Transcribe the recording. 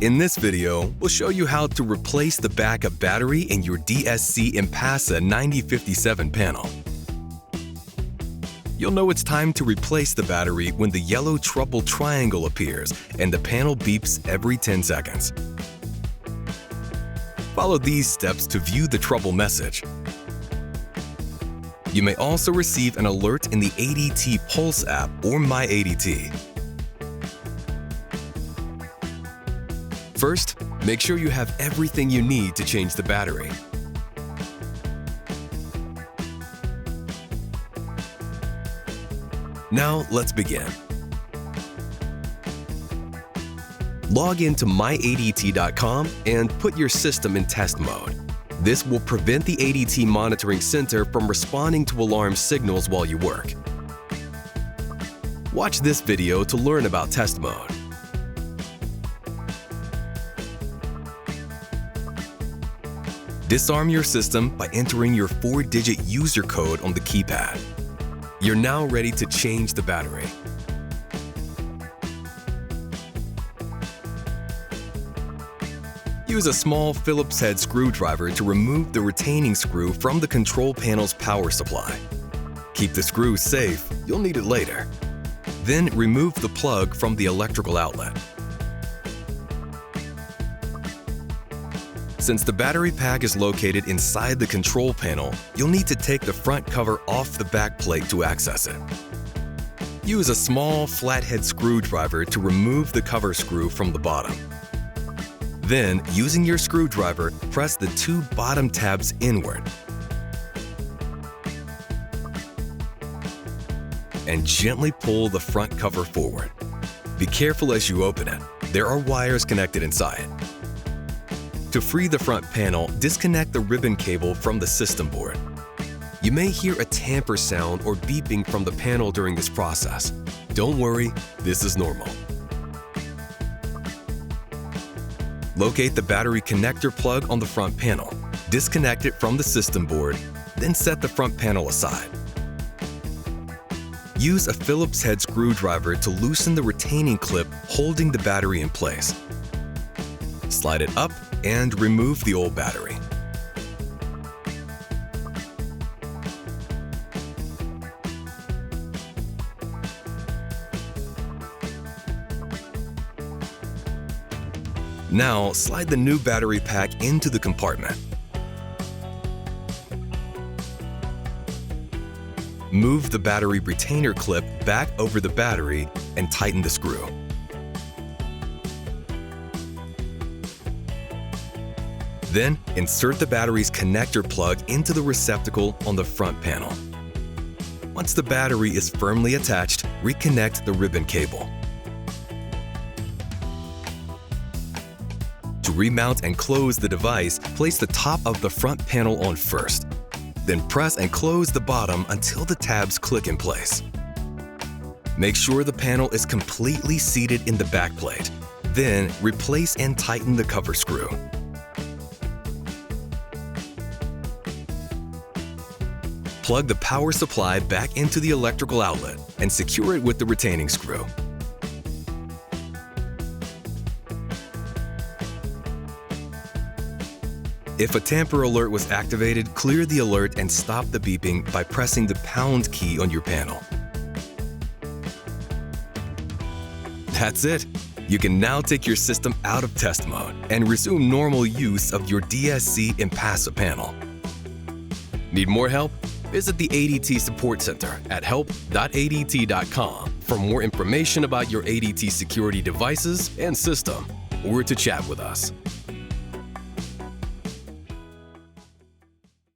In this video, we'll show you how to replace the backup battery in your DSC Impassa 9057 panel. You'll know it's time to replace the battery when the yellow trouble triangle appears and the panel beeps every 10 seconds. Follow these steps to view the trouble message. You may also receive an alert in the ADT Pulse app or My ADT. First, make sure you have everything you need to change the battery. Now, let's begin. Log into myadt.com and put your system in test mode. This will prevent the ADT Monitoring Center from responding to alarm signals while you work. Watch this video to learn about test mode. Disarm your system by entering your 4-digit user code on the keypad. You're now ready to change the battery. Use a small Phillips head screwdriver to remove the retaining screw from the control panel's power supply. Keep the screw safe, you'll need it later. Then remove the plug from the electrical outlet. Since the battery pack is located inside the control panel, you'll need to take the front cover off the back plate to access it. Use a small flathead screwdriver to remove the cover screw from the bottom. Then, using your screwdriver, press the 2 bottom tabs inward and gently pull the front cover forward. Be careful as you open it. There are wires connected inside. To free the front panel, disconnect the ribbon cable from the system board. You may hear a tamper sound or beeping from the panel during this process. Don't worry, this is normal. Locate the battery connector plug on the front panel. Disconnect it from the system board, then set the front panel aside. Use a Phillips head screwdriver to loosen the retaining clip holding the battery in place. Slide it up and remove the old battery. Now, slide the new battery pack into the compartment. Move the battery retainer clip back over the battery and tighten the screw. Then, insert the battery's connector plug into the receptacle on the front panel. Once the battery is firmly attached, reconnect the ribbon cable. To remount and close the device, place the top of the front panel on first. Then press and close the bottom until the tabs click in place. Make sure the panel is completely seated in the backplate. Then, replace and tighten the cover screw. Plug the power supply back into the electrical outlet and secure it with the retaining screw. If a tamper alert was activated, clear the alert and stop the beeping by pressing the pound key on your panel. That's it! You can now take your system out of test mode and resume normal use of your DSC Impassa panel. Need more help? Visit the ADT Support Center at help.adt.com for more information about your ADT security devices and system, or to chat with us.